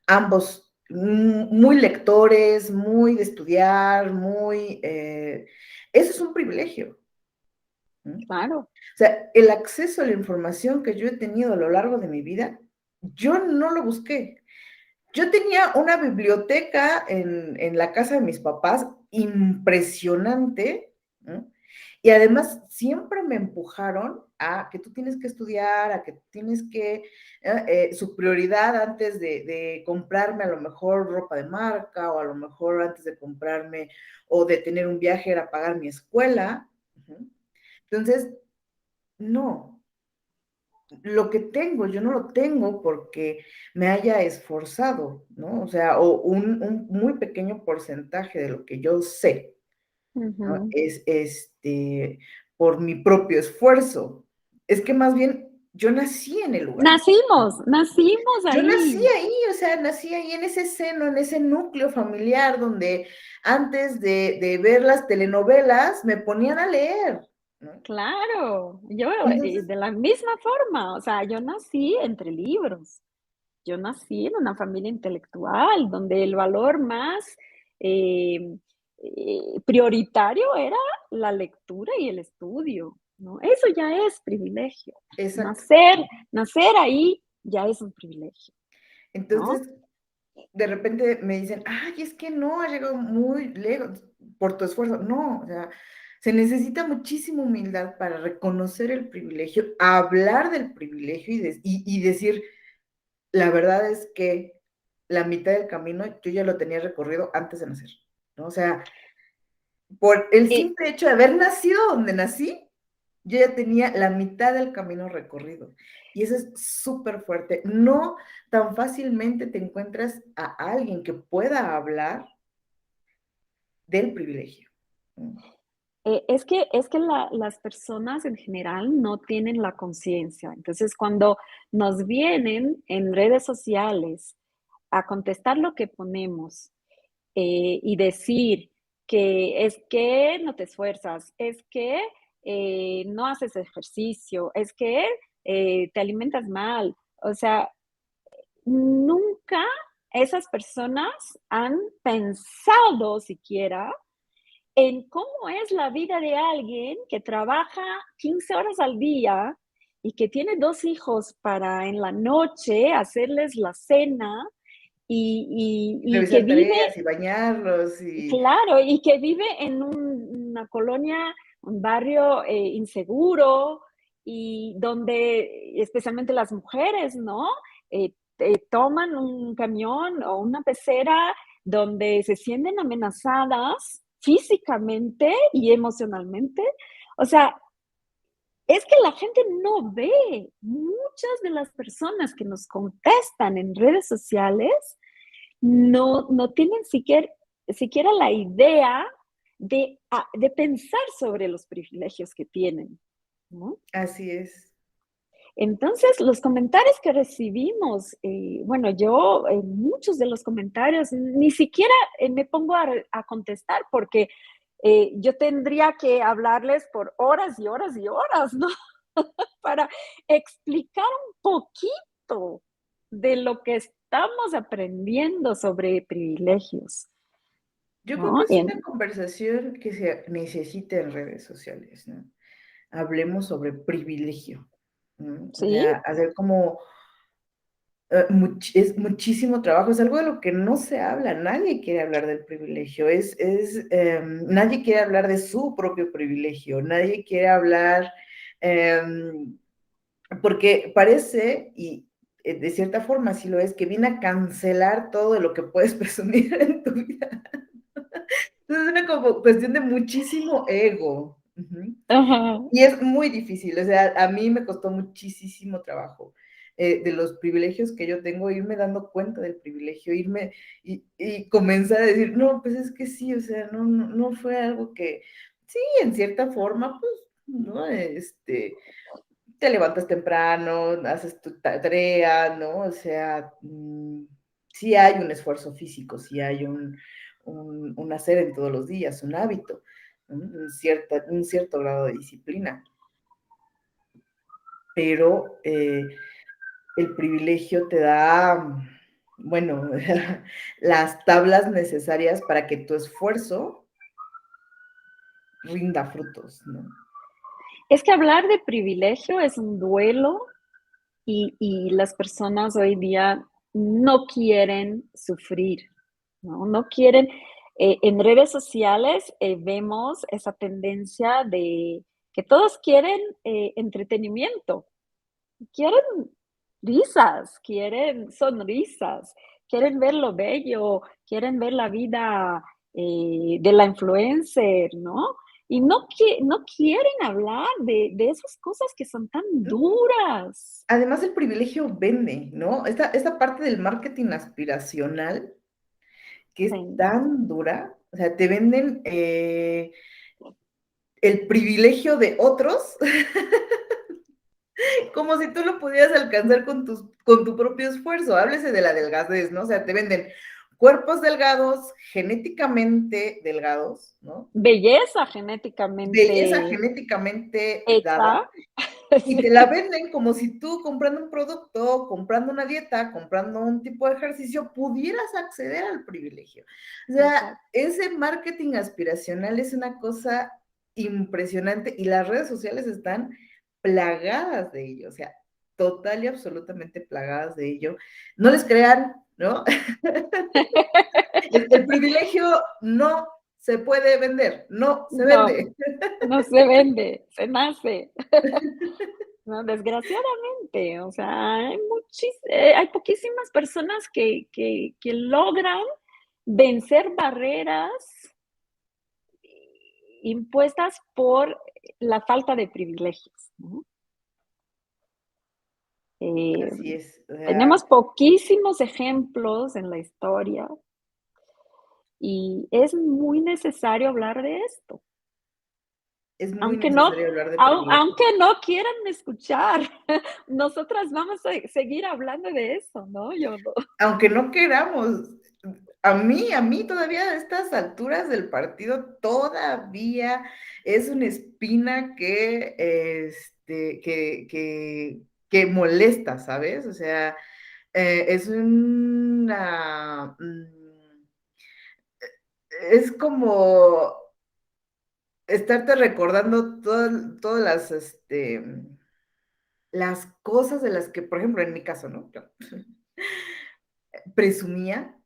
Ambos muy lectores, muy de estudiar, muy... eso es un privilegio. ¿No? Claro. O sea, el acceso a la información que yo he tenido a lo largo de mi vida, yo no lo busqué. Yo tenía una biblioteca en la casa de mis papás impresionante, ¿no? Y además siempre me empujaron a que tú tienes que estudiar, a que tienes que, su prioridad antes de comprarme a lo mejor ropa de marca o a lo mejor antes de comprarme o de tener un viaje era pagar mi escuela. Uh-huh. Entonces, no, lo que tengo, yo no lo tengo porque me haya esforzado, ¿no? O sea, o un muy pequeño porcentaje de lo que yo sé, ¿no? Ujú, Es por mi propio esfuerzo. es que más bien yo nací en el lugar. Nacimos Yo nací ahí. ahí, o sea, nací ahí en ese seno, en ese núcleo familiar donde antes de ver las telenovelas me ponían a leer, ¿no? Claro, yo Entonces, de la misma forma, o sea, yo nací entre libros. Yo nací en una familia intelectual donde el valor más eh, prioritario era la lectura y el estudio, ¿no? Eso ya es privilegio. exacto. Nacer ahí ya es un privilegio, ¿no? Entonces, de repente me dicen, ay, es que no, has llegado muy lejos por tu esfuerzo. No, o sea, se necesita muchísima humildad para reconocer el privilegio, hablar del privilegio y decir, la verdad es que la mitad del camino yo ya lo tenía recorrido antes de nacer, ¿no? O sea, por el Eh, simple hecho de haber nacido donde nací, yo ya tenía la mitad del camino recorrido. Y eso es súper fuerte. No tan fácilmente te encuentras a alguien que pueda hablar del privilegio. es que las personas en general no tienen la conciencia. Entonces, cuando nos vienen en redes sociales a contestar lo que ponemos, y decir que es que no te esfuerzas, es que no haces ejercicio, es que te alimentas mal. O sea, nunca esas personas han pensado siquiera en cómo es la vida de alguien que trabaja 15 horas al día y que tiene dos hijos para en la noche hacerles la cena y que Revisar vive. tareas y bañarlos y... Claro, y que vive en una colonia, un barrio inseguro y donde especialmente las mujeres, ¿no? Toman un camión o una pecera donde se sienten amenazadas físicamente y emocionalmente. O sea, es que la gente no ve. Muchas de las personas que nos contestan en redes sociales no tienen siquiera la idea de pensar sobre los privilegios que tienen, ¿no? Así es. Entonces, los comentarios que recibimos, bueno, yo muchos de los comentarios ni siquiera me pongo a contestar porque yo tendría que hablarles por horas y horas y horas, ¿no? Para explicar un poquito de lo que estamos aprendiendo sobre privilegios, Yo creo ¿no? que es una conversación que se necesita en redes sociales, ¿no? Hablemos sobre privilegio, ¿no? O Sí, sea, hacer como es muchísimo trabajo, es algo de lo que no se habla, nadie quiere hablar del privilegio, nadie quiere hablar de su propio privilegio, nadie quiere hablar, porque parece, y de cierta forma sí lo es, que viene a cancelar todo de lo que puedes presumir en tu vida. Entonces es una como cuestión de muchísimo ego. Ujú. ajá. Y es muy difícil, o sea, a mí me costó muchísimo trabajo de los privilegios que yo tengo, irme dando cuenta del privilegio, irme y comenzar a decir, no, pues es que sí, o sea, no fue algo que, sí, en cierta forma, pues, ¿no? Te levantas temprano, haces tu tarea, ¿no? O sea, sí hay un esfuerzo físico, sí hay un hacer en todos los días, un hábito, ¿no? Un cierto grado de disciplina, pero el privilegio te da, bueno, las tablas necesarias para que tu esfuerzo rinda frutos, ¿no? Es que hablar de privilegio es un duelo y las personas hoy día no quieren sufrir, ¿no? No quieren. En redes sociales vemos esa tendencia de que todos quieren entretenimiento, quieren risas, quieren sonrisas, quieren ver lo bello, quieren ver la vida de la influencer, ¿no? Y no quieren hablar de esas cosas que son tan duras. Además, el privilegio vende, ¿no? Esta parte del marketing aspiracional que es Sí. tan dura, o sea, te venden el privilegio de otros como si tú lo pudieras alcanzar con tu propio esfuerzo. Háblese de la delgadez, ¿no? O sea, te venden cuerpos delgados, genéticamente delgados, ¿no? Belleza Belleza genéticamente genéticamente dada, hecha. y te la venden como si tú comprando un producto, comprando una dieta, comprando un tipo de ejercicio, pudieras acceder al privilegio. O sea, Exacto. ese marketing aspiracional es una cosa impresionante y las redes sociales están plagadas de ello, o sea, total y absolutamente plagadas de ello. No les crean, ¿no? El privilegio no se puede vender, no se No, vende. no se vende, se nace. No, desgraciadamente, o sea, hay poquísimas personas que logran vencer barreras impuestas por la falta de privilegios, ¿no? Eh, Así es, o sea, Tenemos poquísimos ejemplos en la historia y es muy necesario hablar de esto, es muy aunque no, necesario hablar de privilegio. aunque no quieran escuchar, nosotras vamos a seguir hablando de eso, ¿no? Yo no. Aunque no queramos, a mí todavía a estas alturas del partido todavía es una espina que molesta, ¿sabes? O sea, es es como estarte recordando todas las cosas de las que, por ejemplo, en mi caso, ¿no? Yo presumía,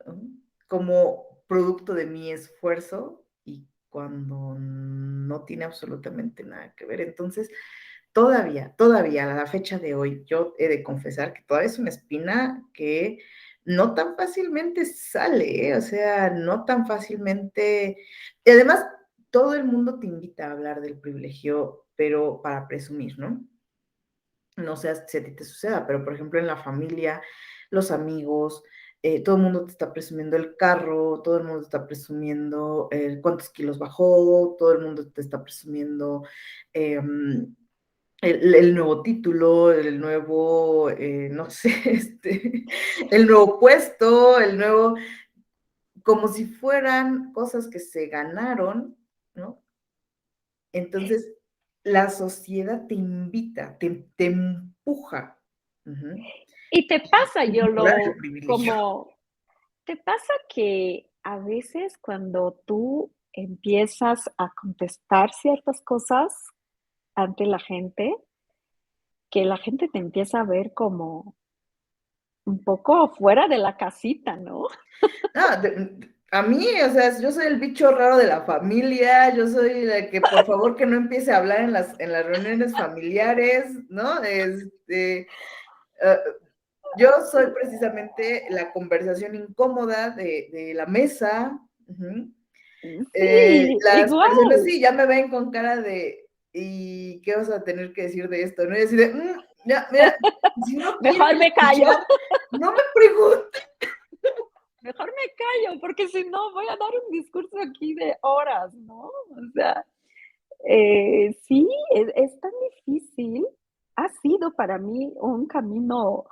¿no? Como producto de mi esfuerzo y cuando no tiene absolutamente nada que ver. Entonces, todavía, a la fecha de hoy, yo he de confesar que todavía es una espina que no tan fácilmente sale, ¿eh? O sea, no tan fácilmente. Y además, todo el mundo te invita a hablar del privilegio, pero para presumir, ¿no? No sé si a ti te suceda, pero por ejemplo en la familia, los amigos, todo el mundo te está presumiendo el carro, todo el mundo te está presumiendo cuántos kilos bajó, todo el mundo te está presumiendo el nuevo título, el nuevo, no sé, el nuevo puesto, como si fueran cosas que se ganaron, ¿no? Entonces, la sociedad te invita, te empuja, ujú, Y te pasa, a yo comprar el lo privilegio. como ¿te pasa que a veces cuando tú empiezas a contestar ciertas cosas ante la gente, que la gente te empieza a ver como un poco fuera de la casita, ¿no? No, a mí, o sea, yo soy el bicho raro de la familia, yo soy la que por favor que no empiece a hablar en las reuniones familiares, ¿no? Eh, yo soy precisamente la conversación incómoda de la mesa. Ujú. Sí, Las personas igual. sí, ya me ven con cara de, ¿y qué vas a tener que decir de esto? ¿No? Y así de, ya, mira, si no quieren Mejor me callo, escuchar, no me pregunten. mejor me callo, porque si no voy a dar un discurso aquí de horas, ¿no? O sea, sí, es tan difícil. Ha sido para mí un camino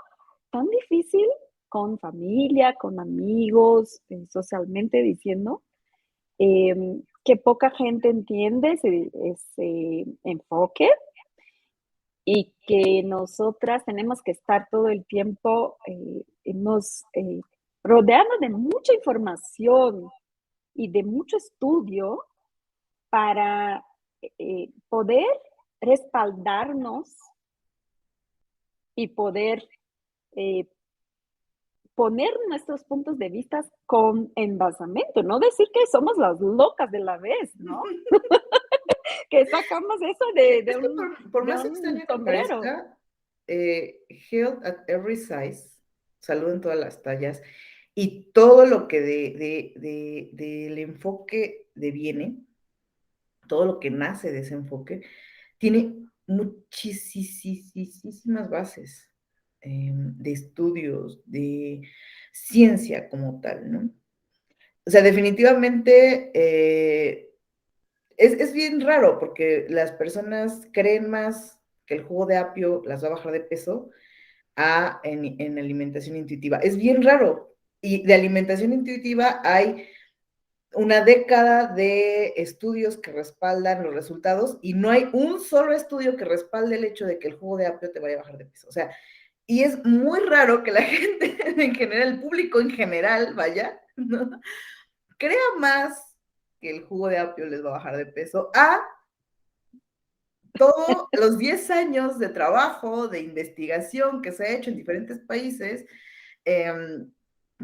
tan difícil con familia, con amigos, socialmente diciendo, que poca gente entiende ese enfoque y que nosotras tenemos que estar todo el tiempo rodeando de mucha información y de mucho estudio para poder respaldarnos y poder eh, poner nuestros puntos de vista con envasamiento, no decir que somos las locas de la vez, ¿no? Que sacamos eso Es que por de más un extraño que sombrero. parezca, Health at Every Size, salud en todas las tallas, y todo lo que del enfoque deviene, todo lo que nace de ese enfoque, tiene muchísimas bases de estudios, de ciencia como tal, ¿no? O sea, definitivamente es bien raro porque las personas creen más que el jugo de apio las va a bajar de peso en alimentación intuitiva. Es bien raro. Y de alimentación intuitiva hay una década de estudios que respaldan los resultados y no hay un solo estudio que respalde el hecho de que el jugo de apio te vaya a bajar de peso. O sea, y es muy raro que la gente en general, el público en general, vaya, ¿no? Crea más que el jugo de apio les va a bajar de peso a todos los 10 años de trabajo, de investigación que se ha hecho en diferentes países eh,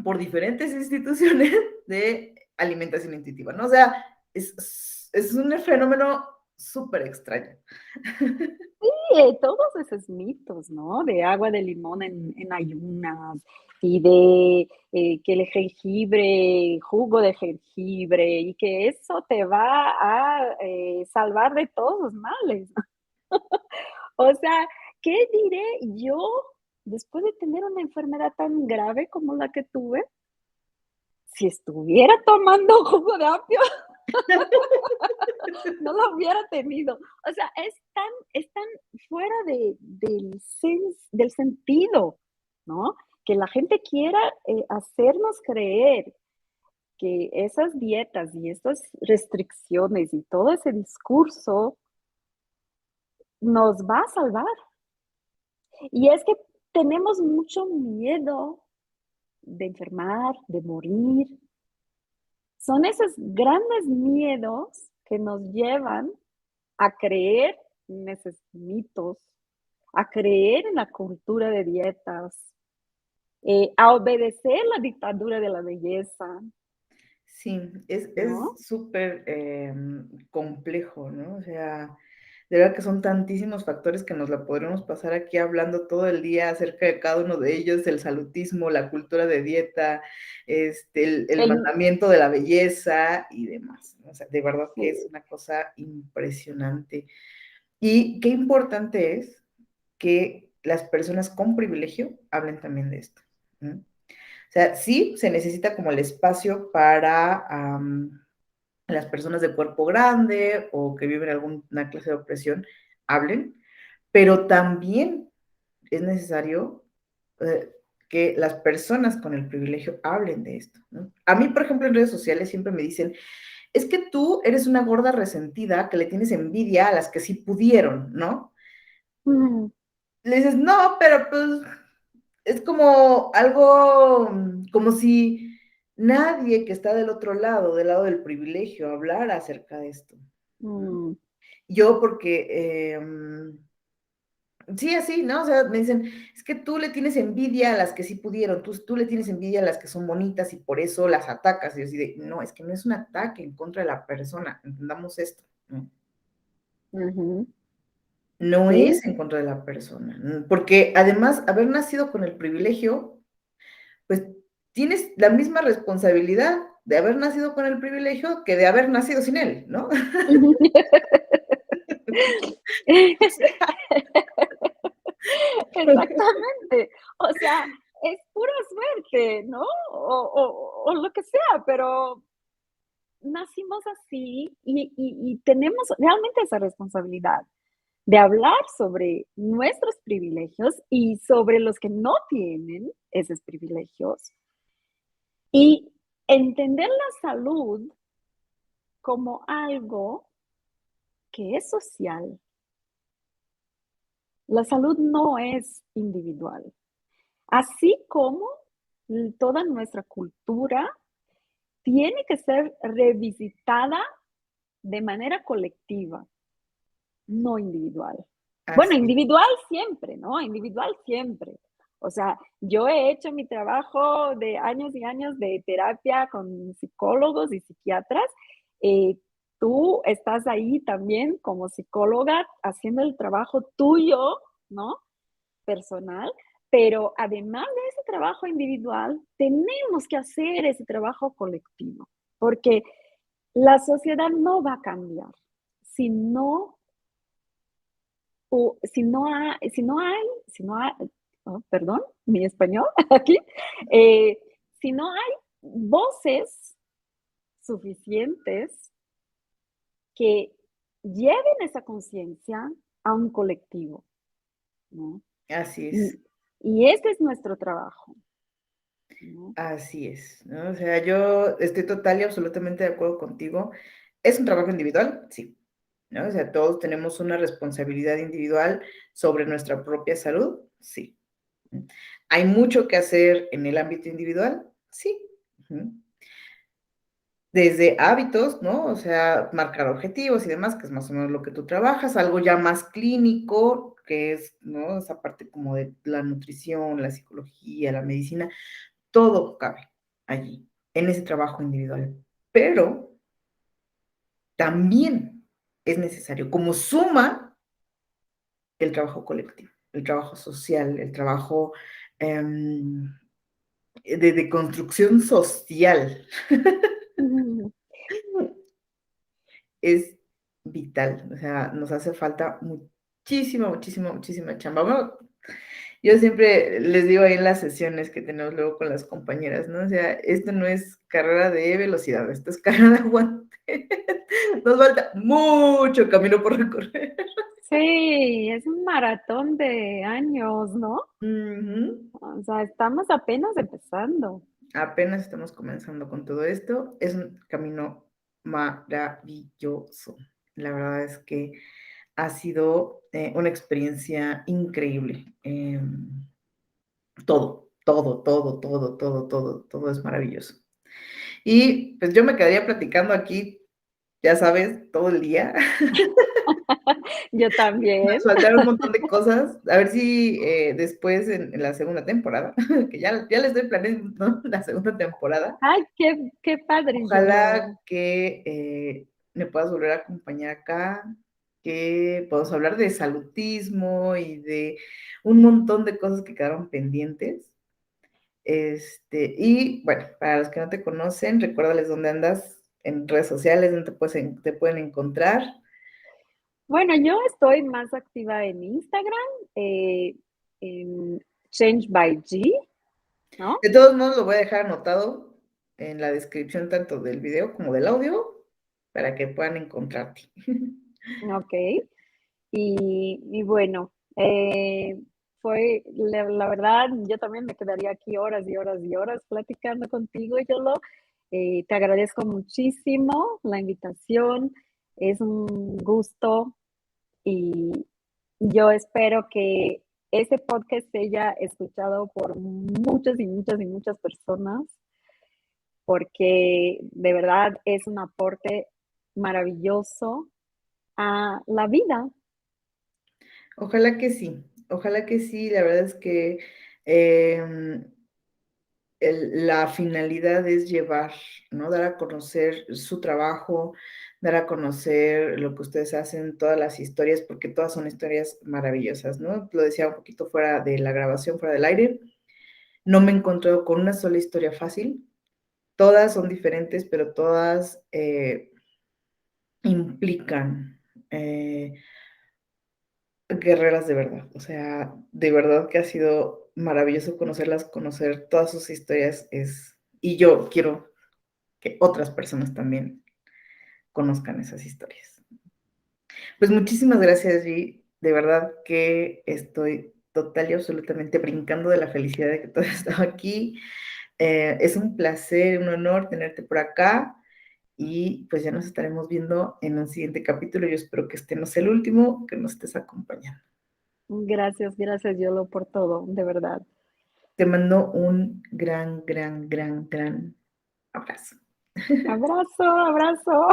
por diferentes instituciones de alimentación intuitiva, ¿no? O sea, es un fenómeno súper extraño. Todos esos mitos, ¿no? De agua de limón en ayunas y de que el jengibre, jugo de jengibre, y que eso te va a salvar de todos los males. O sea, ¿qué diré yo después de tener una enfermedad tan grave como la que tuve? Si estuviera tomando jugo de apio, no lo hubiera tenido. O sea, es tan fuera del sentido, ¿no? Que la gente quiera hacernos creer que esas dietas y estas restricciones y todo ese discurso nos va a salvar. Y es que tenemos mucho miedo de enfermar, de morir. Son esos grandes miedos que nos llevan a creer en esos mitos, a creer en la cultura de dietas, a obedecer la dictadura de la belleza, Sí, es ¿no? súper complejo, ¿no? O sea, de verdad que son tantísimos factores que nos la podremos pasar aquí hablando todo el día acerca de cada uno de ellos, el salutismo, la cultura de dieta, el El, mandamiento de la belleza y demás, ¿no? O sea, de verdad que es sí, una cosa impresionante. Y qué importante es que las personas con privilegio hablen también de esto, ¿no? O sea, sí se necesita como el espacio para las personas de cuerpo grande o que viven alguna clase de opresión hablen, pero también es necesario eh, que las personas con el privilegio hablen de esto, ¿no? A mí, por ejemplo, en redes sociales siempre me dicen, es que tú eres una gorda resentida que le tienes envidia a las que sí pudieron, ¿no? mm, Le dices, no, pero pues es como algo, como si nadie que está del lado del privilegio, hablara acerca de esto, ¿no? mm, Yo porque, sí, así, ¿no? O sea, me dicen, es que tú le tienes envidia a las que sí pudieron, tú le tienes envidia a las que son bonitas y por eso las atacas. Y yo así de, no, es que no es un ataque en contra de la persona, entendamos esto, ¿no? ujú, No sí, es en contra de la persona, ¿no? Porque además, haber nacido con el privilegio pues tienes la misma responsabilidad de haber nacido con el privilegio que de haber nacido sin él, ¿no? exactamente. O sea, es pura suerte, ¿no? O lo que sea, pero nacimos así y tenemos realmente esa responsabilidad de hablar sobre nuestros privilegios y sobre los que no tienen esos privilegios y entender la salud como algo que es social. La salud no es individual. Así como toda nuestra cultura tiene que ser revisitada de manera colectiva, no individual. Bueno, Así, individual siempre, ¿no? Individual siempre. O sea, yo he hecho mi trabajo de años y años de terapia con psicólogos y psiquiatras. Eh, Tú estás ahí también como psicóloga haciendo el trabajo tuyo, ¿no? Personal, pero además de ese trabajo individual, tenemos que hacer ese trabajo colectivo, porque la sociedad no va a cambiar si no, si no hay, oh, perdón, mi español aquí, eh, si no hay voces suficientes que lleven esa conciencia a un colectivo. ¿no? Así es. Y este es nuestro trabajo, ¿no? Así es, ¿no? O sea, yo estoy total y absolutamente de acuerdo contigo. ¿Es un trabajo individual? Sí, ¿no? O sea, todos tenemos una responsabilidad individual sobre nuestra propia salud, sí. ¿Hay mucho que hacer en el ámbito individual? Sí. Ujú. Desde hábitos, ¿no? O sea, marcar objetivos y demás, que es más o menos lo que tú trabajas, algo ya más clínico, que es, ¿no? Esa parte como de la nutrición, la psicología, la medicina, todo cabe allí, en ese trabajo individual. Pero también es necesario, como suma, el trabajo colectivo, el trabajo social, el trabajo de construcción social. Es vital, o sea, nos hace falta muchísima, muchísima, muchísima chamba. Bueno, yo siempre les digo ahí en las sesiones que tenemos luego con las compañeras, ¿no? O sea, esto no es carrera de velocidad, esto es carrera de aguante. Nos falta mucho camino por recorrer. Sí, es un maratón de años, ¿no? Ujú. O sea, estamos apenas empezando. Apenas estamos comenzando con todo esto. Es un camino maravilloso. La verdad es que ha sido una experiencia increíble. Todo, todo, todo, todo, todo, todo, todo es maravilloso. Y pues yo me quedaría platicando aquí, ya sabes, todo el día. Yo también. Nos faltaron un montón de cosas. A ver si después en la segunda temporada, que ya le estoy planeando, ¿no? La segunda temporada. Ay, qué Ojalá padrísimo. que me puedas volver a acompañar acá, que podamos hablar de salutismo y de un montón de cosas que quedaron pendientes. Y bueno, para los que no te conocen, recuérdales dónde andas en redes sociales, dónde te pueden encontrar. Bueno, yo estoy más activa en Instagram, eh, en Change by G, ¿no? De todos modos, lo voy a dejar anotado en la descripción tanto del video como del audio para que puedan encontrarte. Okey. Y bueno, fue la verdad, yo también me quedaría aquí horas y horas y horas platicando contigo, Yolo. Te agradezco muchísimo la invitación, es un gusto y yo espero que ese podcast sea escuchado por muchas y muchas y muchas personas, porque de verdad es un aporte maravilloso a la vida. Ojalá que sí, ojalá que sí. La verdad es que em, la finalidad es llevar, ¿no? Dar a conocer su trabajo, dar a conocer lo que ustedes hacen, todas las historias, porque todas son historias maravillosas, ¿no? Lo decía un poquito fuera de la grabación, fuera del aire. No me encontré con una sola historia fácil. Todas son diferentes, pero todas implican guerreras de verdad. O sea, de verdad que ha sido maravilloso conocerlas, conocer todas sus historias. Y yo quiero que otras personas también conozcan esas historias. Pues muchísimas gracias, G. De verdad que estoy total y absolutamente brincando de la felicidad de que tú has estado aquí. Es un placer, un honor tenerte por acá. Y pues ya nos estaremos viendo en un siguiente capítulo. Yo espero que este no sea el último, que nos estés acompañando. Gracias, gracias, Yolo, por todo, de verdad. Te mando un gran, gran, gran, gran abrazo. Abrazo, abrazo.